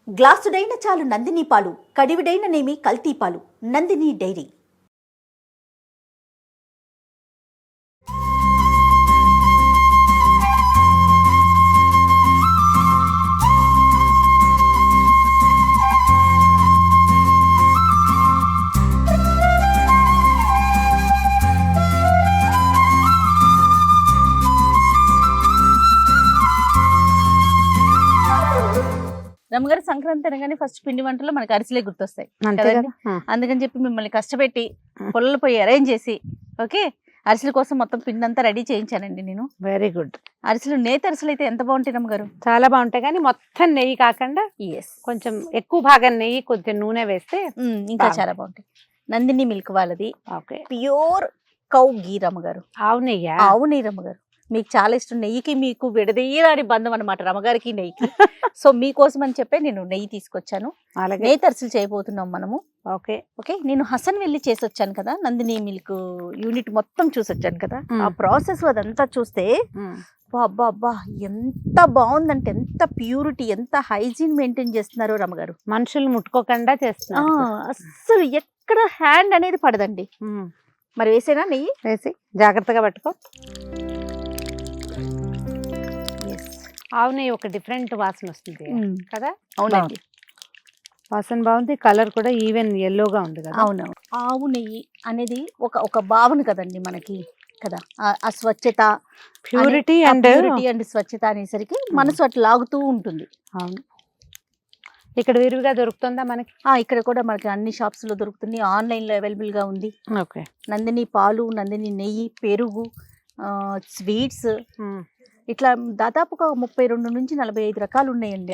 గ్లాసుడైన చాలు నందిని పాలు, కడివిడైన నేమి కల్తీ పాలు. నందిని డైరీ. రమ్మగారు సంక్రాంతి అనగానే ఫస్ట్ పిండి వంటలు మనకి అరిసెలే గుర్తొస్తాయి కదండి. అందుకని చెప్పి మిమ్మల్ని కష్టపెట్టి పొల్లలు పోయి అరేంజ్ చేసి ఓకే అరిసెల కోసం మొత్తం పిండి అంతా రెడీ చేయించానండి నేను. Very good. అరిసెలు నేతి అరిసెలు అయితే ఎంత బాగుంటాయి రమ్మగారు, చాలా బాగుంటాయి. కానీ మొత్తం నెయ్యి కాకుండా కొంచెం ఎక్కువ భాగం నెయ్యి కొంచెం నూనె వేస్తే ఇంకా చాలా బాగుంటాయి. నందిని మిల్క్ వాళ్ళది ప్యూర్ కౌ గీ రమ్మగారు, ఆవు నెయ్యి. ఆవు నెయ్యి రమ్మగారు మీకు చాలా ఇష్టం. నెయ్యికి మీకు విడదీయరాని బంధం అనమాట రమ్మగారికి నెయ్యికి. సో మీకోసం అని చెప్పి నేను నెయ్యి తీసుకొచ్చాను. నేతి అరిసెలు చేయబోతున్నాం మనము. ఓకే ఓకే నేను హసన్ వెళ్ళి చేసి వచ్చాను కదా, నందిని మిల్క్ యూనిట్ మొత్తం చూసి వచ్చాను కదా. ఆ ప్రాసెస్ అదంతా చూస్తే అబ్బా అబ్బా ఎంత బాగుందంటే, ఎంత ప్యూరిటీ, ఎంత హైజీన్ మెయింటైన్ చేస్తున్నారు రమ్మగారు. మనుషులు ముట్టుకోకుండా చేస్తున్నారు. అస్సలు ఎక్కడ హ్యాండ్ అనేది పడదండి. మరి వేసేనా నెయ్యి? వేసి జాగ్రత్తగా పట్టుకో. ఆవు నెయ్యి ఒక డిఫరెంట్ వాసన వస్తుంది కదా. అవునండి, వాసన బాగుంది, కలర్ కూడా ఈవెన్ ఎల్లోగా ఉంది కదా. అవునవును. ఆవు నెయ్యి అనేది ఒక భావన కదండి మనకి కదా. ఆ స్వచ్ఛత, ప్యూరిటీ అండ్ స్వచ్ఛత అనేసరికి మనసు అట్లా లాగుతూ ఉంటుంది. అవును. ఇక్కడ విరివిగా దొరుకుతుందా మనకి? ఇక్కడ కూడా మనకి అన్ని షాప్స్ లో దొరుకుతుంది, ఆన్లైన్ లో అవైలబుల్ గా ఉంది. ఓకే. నందిని పాలు, నందిని నెయ్యి, పెరుగు, స్వీట్స్, ఇట్లా దాదాపుగా 32 నుంచి 45 రకాలు ఉన్నాయండి.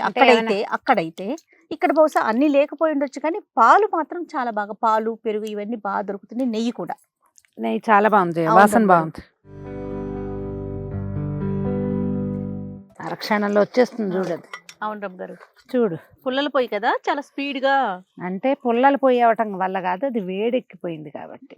అక్కడైతే ఇక్కడ బహుశా అన్ని లేకపోయి ఉండొచ్చు, కానీ పాలు మాత్రం చాలా బాగా, పాలు పెరుగు ఇవన్నీ బాగా దొరుకుతున్నాయి. నెయ్యి కూడా, నెయ్యి చాలా బాగుంది, వాసన బాగుంది. అరక్షణంలో వచ్చేస్తుంది చూడదు. అవును రమ్ గారు, చూడు పుల్లలు పోయి కదా చాలా స్పీడ్ గా. అంటే పుల్లలు పోయి అవటం వల్ల కాదు, అది వేడెక్కిపోయింది కాబట్టి.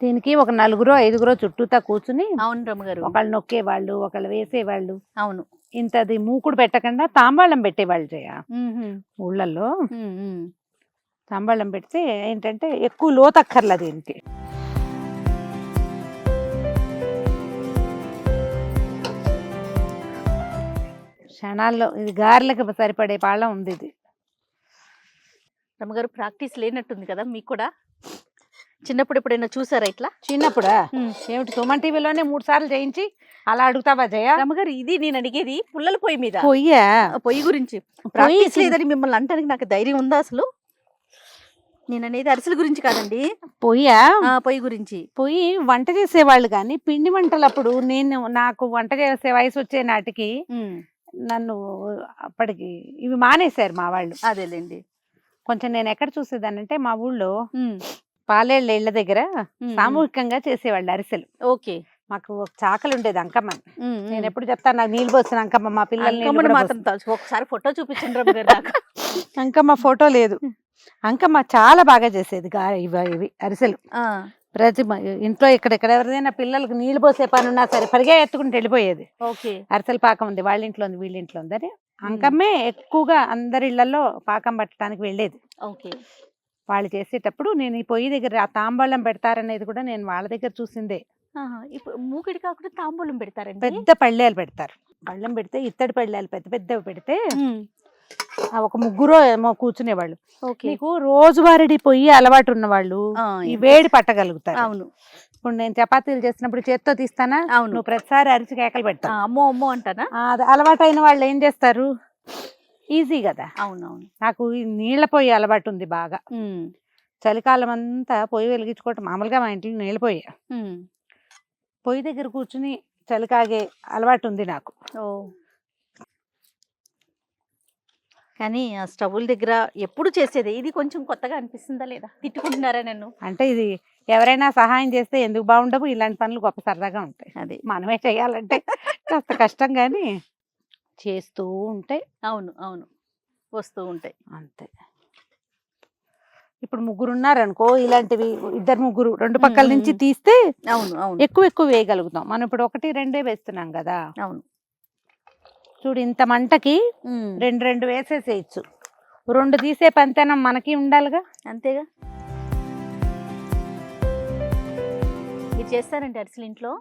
దీనికి ఒక 4-5 చుట్టూతా కూర్చుని, అవును రమ్మగారు, ఒకళ్ళు నొక్కేవాళ్ళు, ఒకళ్ళు వేసేవాళ్ళు. అవును, ఇంతది మూకుడు పెట్టకుండా తాంబాళం పెట్టేవాళ్ళు చేయ ఊళ్ళల్లో. తాంబాళం పెడితే ఏంటంటే ఎక్కువ లోతక్కర్ల దీనికి. క్షణాల్లో ఇది గారెలకు సరిపడే పాళ్ళం ఉంది ఇది. రమ్మగారు ప్రాక్టీస్ లేనట్టుంది కదా మీకు కూడా. చిన్నప్పుడు ఎప్పుడైనా చూసారా ఇట్లా? చిన్నప్పుడా? ఏమిటి, సుమన్ టీవీలోనే 3 సార్లు చేయించి అలా అడుగుతావా జయ? రమ్మగారు ఇది నేను అడిగేది పుల్లల పొయ్యి మీద, పొయ్యి గురించి. ప్రాక్టీస్ లేదని మిమ్మల్ని అంటానికి నాకు ధైర్యం ఉందా అసలు? నేను అనేది అరిసెల గురించి కాదండి, పొయ్యి గురించి. పొయ్యి వంట చేసేవాళ్ళు కానీ పిండి వంటలప్పుడు నాకు వంట చేసే వయసు వచ్చే నాటికి నన్ను అప్పటికి ఇవి మానేశారు మా వాళ్ళు. అదేలేండి. కొంచెం నేను ఎక్కడ చూసేదానంటే మా ఊళ్ళో పాలేళ్ళ ఇళ్ల దగ్గర సామూహికంగా చేసేవాళ్ళు అరిసెలు. ఓకే. మాకు ఒక చాకలు ఉండేది అంకమ్మ. నేను ఎప్పుడు చెప్తాను, నాకు నీళ్ళు పోసిన అంకమ్మ, మా పిల్లల్ని మాత్రం ఒకసారి ఫోటో చూపించండి. అంకమ్మ ఫోటో లేదు. అంకమ్మ చాలా బాగా చేసేది ఇవి అరిసెలు. ప్రతి ఇంట్లో ఇక్కడ ఎవరిదైనా పిల్లలకు నీళ్ళు పోసే పని ఉన్నా సరే పరిగా ఎత్తుకుంటూ వెళ్ళిపోయేది. అరిసెల పాకం ఉంది, వాళ్ళ ఇంట్లో ఉంది, వీళ్ళ ఇంట్లో ఉంది అని అంకమ్మే ఎక్కువగా అందరి ఇళ్లలో పాకం పట్టడానికి వెళ్ళేది. వాళ్ళు చేసేటప్పుడు నేను ఈ పొయ్యి దగ్గర ఆ తాంబూలం పెడతారనేది కూడా నేను వాళ్ళ దగ్గర చూసిందే. ఇప్పుడు మూకిడి కాకుండా తాంబూలం పెడతారండి, పెద్ద పళ్ళేలు పెడతారు. పళ్ళెం పెడితే ఇత్తడి పళ్ళేలు పెద్ద పెద్దవి పెడితే ఒక 3 ఏమో కూర్చునేవాళ్ళు. నీకు రోజువారీ పొయ్యి అలవాటు ఉన్న వాళ్ళు ఈ వేడి పట్టగలుగుతారు. అవును. ఇప్పుడు నేను చపాతీలు చేసినప్పుడు చేత్తో తీస్తానా, నువ్వు ప్రతిసారి అరిచి కేకలు పెడతావు, అమ్మో అమ్మో అంటానా. అది అలవాటు అయిన వాళ్ళు ఏం చేస్తారు, ఈజీ కదా. అవునవును. నాకు ఈ నీళ్ల పొయ్యి అలవాటు ఉంది బాగా. చలికాలం అంతా పొయ్యి వెలిగించుకోవటం మామూలుగా మా ఇంట్లో నీళ్ళ పొయ్యి. పొయ్యి దగ్గర కూర్చుని చలికాగే అలవాటు ఉంది నాకు. కానీ ఆ స్టవ్ల దగ్గర ఎప్పుడు చేసేది ఇది కొంచెం కొత్తగా అనిపిస్తుందా లేదా? తిట్టుకుంటున్నారా నన్ను? అంటే ఇది ఎవరైనా సహాయం చేస్తే ఎందుకు బాగుండవు, ఇలాంటి పనులు గొప్ప సరదాగా ఉంటాయి. అది మనమే చేయాలంటే కాస్త కష్టం, కానీ చేస్తూ ఉంటే అవును అవును వస్తూ ఉంటాయి అంతే. ఇప్పుడు ముగ్గురు ఉన్నారనుకో, ఇలాంటివి ఇద్దరు ముగ్గురు రెండు పక్కల నుంచి తీస్తే అవును అవును ఎక్కువ వేయగలుగుతాం. మనం ఇప్పుడు 1-2 వేస్తున్నాం కదా. అవును. చూడు ఇంత మంటకి 2 వేసేసేయచ్చు. 2 తీసే పంతనం మనకి ఉండాలిగా. అంతేగా. మీరు చేస్తారంటే అరిసెలు ఇంట్లో?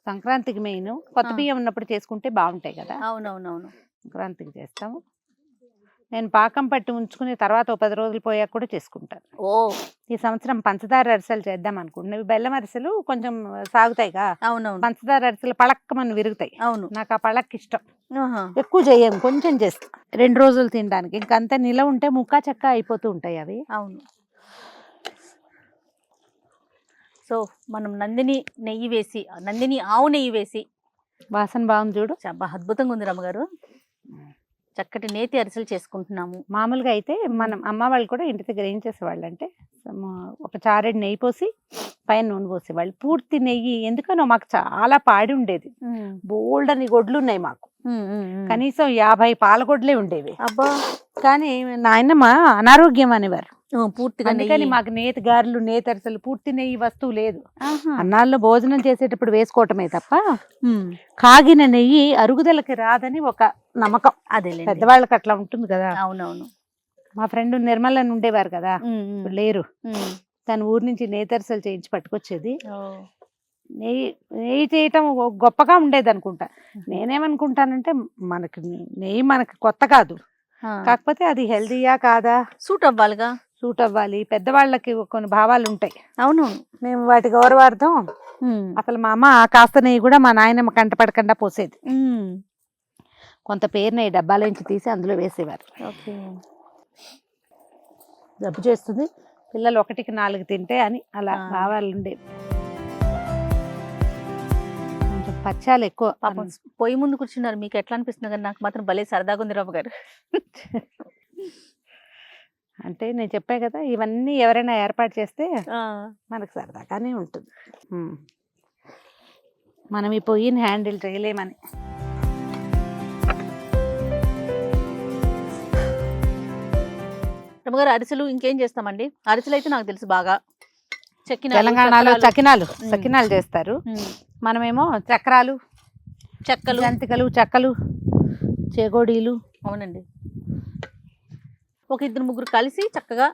సంక్రాంతికి మెయిన్ కొత్త బియ్యం ఉన్నప్పుడు చేసుకుంటే బాగుంటాయి కదా. అవునవునవును. సంక్రాంతికి చేస్తాము. నేను పాకం పట్టి ఉంచుకుని తర్వాత 10 రోజులు పోయాక కూడా చేసుకుంటాను. ఓ, ఈ సంవత్సరం పంచదార అరిసెలు చేద్దాం అనుకుంటున్నాను. బెల్లం అరిసెలు కొంచెం సాగుతాయిగా. అవునవును. పంచదార అరిసెలు పళక్కమని విరుగుతాయి. అవును. నాకు ఆ పళక్ ఇష్టం. ఎక్కువ చేయం, కొంచెం చేస్తాం 2 రోజులు తినడానికి. ఇంకంతా నిల ఉంటే ముక్కా చెక్క అయిపోతూ ఉంటాయి అవి. అవును. సో మనం నందిని నెయ్యి వేసి, నందిని ఆవు నెయ్యి వేసి, వాసన బాగుంది చూడు, చాలా అద్భుతంగా ఉంది రమ్మగారు. చక్కటి నేతి అరిసెలు చేసుకుంటున్నాము. మామూలుగా అయితే మనం అమ్మ వాళ్ళు కూడా ఇంటి దగ్గర ఏం చేసేవాళ్ళు అంటే ఒక చారెడు నెయ్యి పోసి పైన నూనె పోసేవాళ్ళు. పూర్తి నెయ్యి ఎందుకనో మాకు చాలా పాడి ఉండేది. బోల్డ్ అని గొడ్లు ఉన్నాయి మాకు. కనీసం 50 పాలగొడ్లే ఉండేవి. అబ్బా. కానీ నాయనమ్మ అనారోగ్యం అనేవారు పూర్తిగా. అందుకని మాకు నేతి గారెలు, నేతి అరిసెలు, పూర్తి నెయ్యి వస్తువు లేదు. అన్నాల్లో భోజనం చేసేటప్పుడు వేసుకోవటమే తప్ప కాగిన నెయ్యి అరుగుదలకి రాదని ఒక నమ్మకం. అదే పెద్దవాళ్ళకి అట్లా ఉంటుంది కదా. అవునవును. మా ఫ్రెండ్ నిర్మల్ అని ఉండేవారు కదా, లేరు. తన ఊరు నుంచి నేతి అరిసెలు చేయించి పట్టుకొచ్చేది. నెయ్యి చేయటం గొప్పగా ఉండేది అనుకుంటా. నేనేమనుకుంటానంటే నెయ్యి మనకి కొత్త కాదు, కాకపోతే అది హెల్దీయా కాదా, సూట్ అవ్వాలిగా. సూట్ అవ్వాలి. పెద్దవాళ్ళకి కొన్ని భావాలు ఉంటాయి. అవును. మేము వాటి గౌరవార్థం అసలు మా అమ్మ కాస్త నెయ్యి కూడా మా నాయనమ్మ కంటపడకుండా పోసేది. కొంత పేరు నెయ్యి డబ్బాలోంచి తీసి అందులో వేసేవారు. జబ్బు చేస్తుంది, పిల్లలు 1కి 4 తింటే అని అలా భావాలు ఉండేవి. కొంచెం పచ్చాలు ఎక్కువ. పాపం పొయ్యి ముందు కూర్చున్నారు, మీకు ఎట్లా అనిపిస్తుంది? కానీ నాకు మాత్రం భలే సరదాగా ఉంది రవ్వ గారు. అంటే నేను చెప్పా కదా, ఇవన్నీ ఎవరైనా ఏర్పాటు చేస్తే మనకు సరదాగానే ఉంటుంది. మనం ఈ పొయ్యిని హ్యాండిల్ చేయలేమని. రమ్మగారు అరిసెలు ఇంకేం చేస్తామండి? అరిసెలు అయితే నాకు తెలుసు బాగా. తెలంగాణలో సకినాలు చేస్తారు. మనమేమో చక్రాలు, చెక్కలు, జంతికలు, చెక్కలు, చేగోడీలు. అవునండి. ఒక 2-3 కలిసి చక్కగా,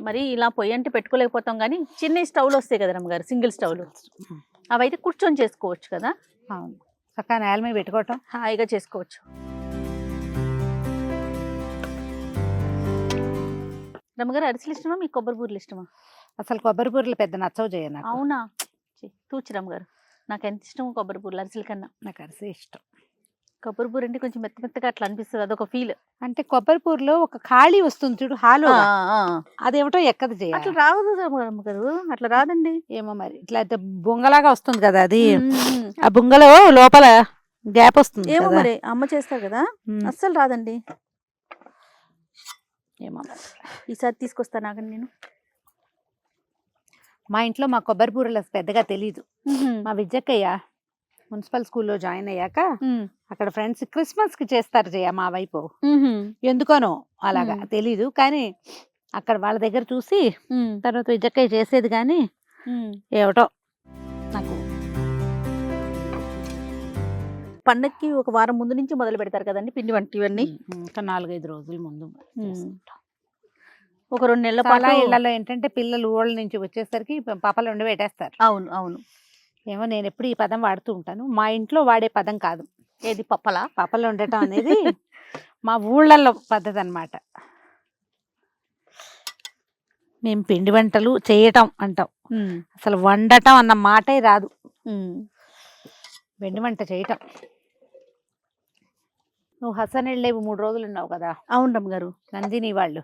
మరి ఇలా పొయ్యి అంటే పెట్టుకోలేకపోతాం కానీ చిన్న స్టవ్లు వస్తాయి కదా రమ్మగారు, సింగిల్ స్టవ్లు, అవి అయితే కూర్చొని చేసుకోవచ్చు కదా. అవును, చక్కగా నేల మీద పెట్టుకోవటం, హాయిగా చేసుకోవచ్చు. రమ్మగారు అరిసెలు ఇష్టమా మీకు కొబ్బరి బూరెలు ఇష్టమా? అసలు కొబ్బరి బూరెలు పెద్ద నచ్చవు చేయను. అవునా? తూచి రమ్మగారు, నాకు ఎంత ఇష్టమో కొబ్బరి బూరెలు అరిసెల కన్నా. నాకు అరిసె ఇష్టం. కొబ్బరి బూర అంటే కొంచెం మెత్తగా అట్లా అనిపిస్తుంది, అదొక ఫీల్. అంటే కొబ్బరి బూరలో ఒక ఖాళీ వస్తుంది చూడు, హాలో, అదేమిటో ఎక్కదు చేయాలి. అట్లా రాదు రమ్మగారు, అట్లా రాదండి. ఏమో మరి ఇట్లా బొంగలాగా వస్తుంది కదా అది, ఆ బొంగలో లోపల గ్యాప్ వస్తుంది. ఏమో మరి అమ్మ చేస్తారు కదా, అస్సలు రాదండి. ఏమో ఈసారి తీసుకొస్తాను ఆగండి నేను. మా ఇంట్లో మా కొబ్బరి బూరెలు పెద్దగా తెలీదు. మా విద్యక్కయ్య మున్సిపల్ స్కూల్లో జాయిన్ అయ్యాక అక్కడ ఫ్రెండ్స్ క్రిస్మస్ కి చేస్తారు జయ మా వైపు, ఎందుకనో అలాగా తెలీదు. కానీ అక్కడ వాళ్ళ దగ్గర చూసి తర్వాత విద్యక్కయ్య చేసేది, కానీ ఏమిటో నాకు. పండక్కి ఒక వారం ముందు నుంచి మొదలు పెడతారు కదండి పిండి వంట ఇవన్నీ. ఇంకా 4-5 రోజుల ముందు. ఒక 2 నెలల పాటు ఇళ్లలో ఏంటంటే పిల్లలు ఊళ్ళ నుంచి వచ్చేసరికి పాపలు వండి పెట్టేస్తారు. అవును అవును. ఏమో నేను ఎప్పుడు ఈ పదం వాడుతూ ఉంటాను, మా ఇంట్లో వాడే పదం కాదు. ఏది? పప్పలా? పాపలు వండటం అనేది మా ఊళ్ళల్లో పద్ధతి అన్నమాట. మేము పిండి వంటలు చేయటం అంటాం, అసలు వండటం అన్న మాటే రాదు. పిండి వంట చేయటం. నువ్వు హసనెళ్ళేవి 3 రోజులు ఉన్నావు కదా. అవును రమ్మగారు. నందిని వాళ్ళు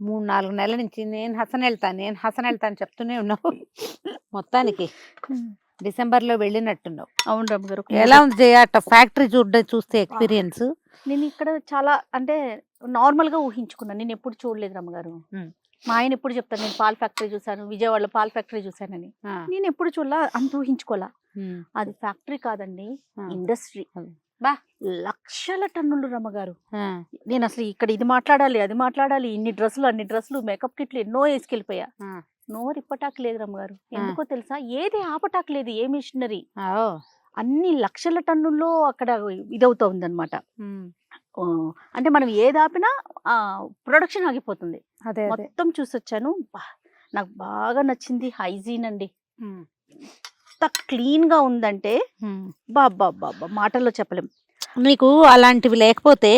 3-4 నెలల నుంచి నేను హసన్ వెళ్తాను చెప్తూనే ఉన్నావు. మొత్తానికి డిసెంబర్లో వెళ్ళినట్టున్నావు. అవును రమ్మగారు. ఎలా ఉంది జయ ఫ్యాక్టరీ చూస్తే ఎక్స్పీరియన్స్? నేను ఇక్కడ చాలా అంటే నార్మల్ గా ఊహించుకున్నాను, నేను ఎప్పుడు చూడలేదు రమ్మగారు. మా ఆయన ఎప్పుడు చెప్తాను, నేను పాల్ ఫ్యాక్టరీ చూసాను, విజయవాడలో పాల్ ఫ్యాక్టరీ చూసానని. నేను ఎప్పుడు చూడలా, అంత ఊహించుకోలా. అది ఫ్యాక్టరీ కాదండి, ఇండస్ట్రీ. బా. లక్షల టన్నులు రమ్మగారు. నేను అసలు ఇక్కడ ఇది మాట్లాడాలి అది మాట్లాడాలి, ఇన్ని డ్రెస్సులు అన్ని డ్రెస్సులు మేకప్ కిట్లు ఎన్నో వేసుకెళ్ళిపోయా. నోరు ఇప్పటాకు లేదు రమ్మగారు. ఎందుకో తెలుసా, ఏది ఆపటాకు లేదు, ఏ మిషనరీ. అన్ని లక్షల టన్నుల్లో అక్కడ ఇదవుతోంది అనమాట. అంటే మనం ఏది ఆపినా ప్రొడక్షన్ ఆగిపోతుంది. అదే మొత్తం చూసొచ్చాను. నాకు బాగా నచ్చింది హైజీన్ అండి. ఎంత క్లీన్ గా ఉందంటే బాబా మాటల్లో చెప్పలేం. మీకు అలాంటివి లేకపోతే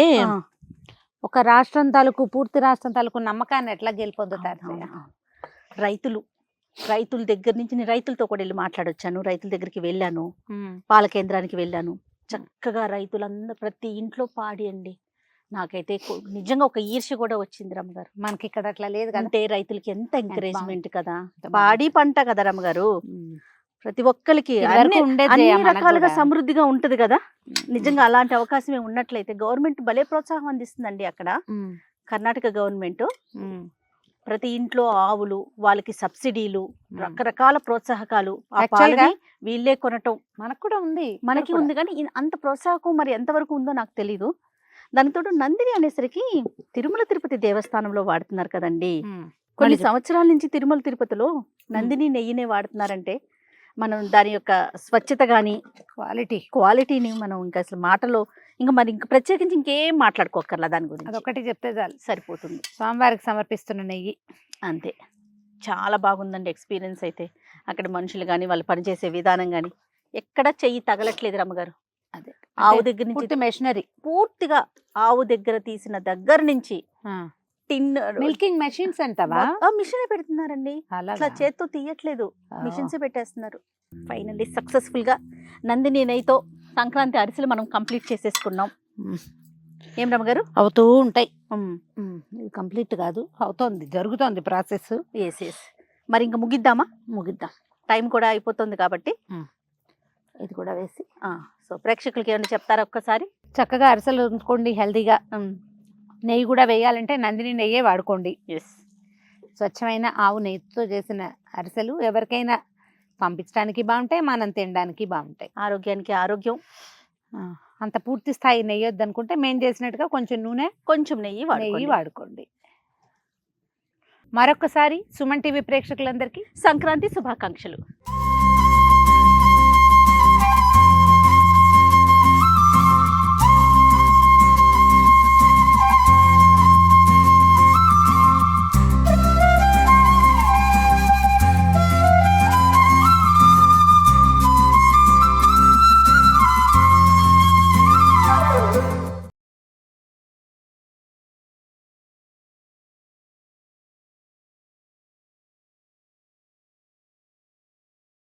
ఒక రాష్ట్రం తాలూకు పూర్తి రాష్ట్రం తాలూకు నమ్మకాన్ని ఎట్లా గెలుపొందుతారు? రైతుల దగ్గర నుంచి నేను రైతులతో కూడా వెళ్ళి మాట్లాడొచ్చాను. రైతుల దగ్గరికి వెళ్ళాను, పాల కేంద్రానికి వెళ్ళాను. చక్కగా రైతులందరూ ప్రతి ఇంట్లో పాడి అండి. నాకైతే నిజంగా ఒక ఈర్ష్య కూడా వచ్చింది రమ్మగారు. మనకి ఇక్కడ అట్లా లేదు కదా. అంటే రైతులకి ఎంత ఎంకరేజ్మెంట్ కదా, పాడి పంట కదా రమ్మగారు. ప్రతి ఒక్కరికి అన్ని రకాలుగా సమృద్ధిగా ఉంటది కదా. నిజంగా అలాంటి అవకాశం ఉన్నట్లయితే గవర్నమెంట్ భలే ప్రోత్సాహం అందిస్తుందండి అక్కడ. కర్ణాటక గవర్నమెంట్ ప్రతి ఇంట్లో ఆవులు, వాళ్ళకి సబ్సిడీలు, రకరకాల ప్రోత్సాహకాలు, ఆ పాలని వీళ్ళే కొనటం మనకు కూడా ఉంది, మనకి ఉంది. కానీ అంత ప్రోత్సాహకం మరి ఎంతవరకు ఉందో నాకు తెలీదు. దానితో నందిని అనేసరికి తిరుమల తిరుపతి దేవస్థానంలో వాడుతున్నారు కదండి. కొన్ని సంవత్సరాల నుంచి తిరుమల తిరుపతిలో నందిని నెయ్యినే వాడుతున్నారంటే మనం దాని యొక్క స్వచ్ఛత గాని క్వాలిటీని మనం ఇంకా అసలు మాటలో ఇంకా ప్రత్యేకించి ఇంకేం మాట్లాడుకోకర్లా. దాని గురించి అదొకటి చెప్తే చాలు, సరిపోతుంది. స్వామివారికి సమర్పిస్తున్న నెయ్యి అంతే. చాలా బాగుందండి ఎక్స్పీరియన్స్ అయితే. అక్కడ మనుషులు కానీ వాళ్ళు పనిచేసే విధానం కానీ ఎక్కడ చెయ్యి తగలట్లేదు రమ్మగారు. అదే ఆవు దగ్గర నుంచి మెషినరీ పూర్తిగా ఆవు దగ్గర తీసిన దగ్గర నుంచి మిల్కింగ్ మెషిన్స్ అంటావా? మిషన్ పెడుతున్నారండి, అట్లా చేత్తో తీయట్లేదు, మిషన్స్ పెట్టేస్తున్నారు. ఫైనల్లీ సక్సెస్ఫుల్ గా నందిని నెయ్యితో సంక్రాంతి అరిసెలు మనం కంప్లీట్ చేసేసుకున్నాం. ఏం రమ్మగారు? అవుతూ ఉంటాయి. ఇది కంప్లీట్ కాదు, అవుతోంది, జరుగుతోంది ప్రాసెస్. మరి ఇంకా ముగిద్దాం. టైం కూడా అయిపోతుంది కాబట్టి ఇది కూడా వేసి సో ప్రేక్షకులకి ఏమైనా చెప్తారా ఒక్కసారి? చక్కగా అరిసెలు ఉంచుకోండి హెల్తీగా. నెయ్యి కూడా వేయాలంటే నందిని నెయ్యే వాడుకోండి. స్వచ్ఛమైన ఆవు నెయ్యితో చేసిన అరిసెలు ఎవరికైనా పంపించడానికి బాగుంటాయి, మనం తినడానికి బాగుంటాయి. ఆరోగ్యానికి ఆరోగ్యం. అంత పూర్తి స్థాయి నెయ్యి వద్దనుకుంటే మేము చేసినట్టుగా కొంచెం నూనె, కొంచెం నెయ్యి వాడుకోండి. మరొకసారి సుమన్ టీవీ ప్రేక్షకులందరికీ సంక్రాంతి శుభాకాంక్షలు.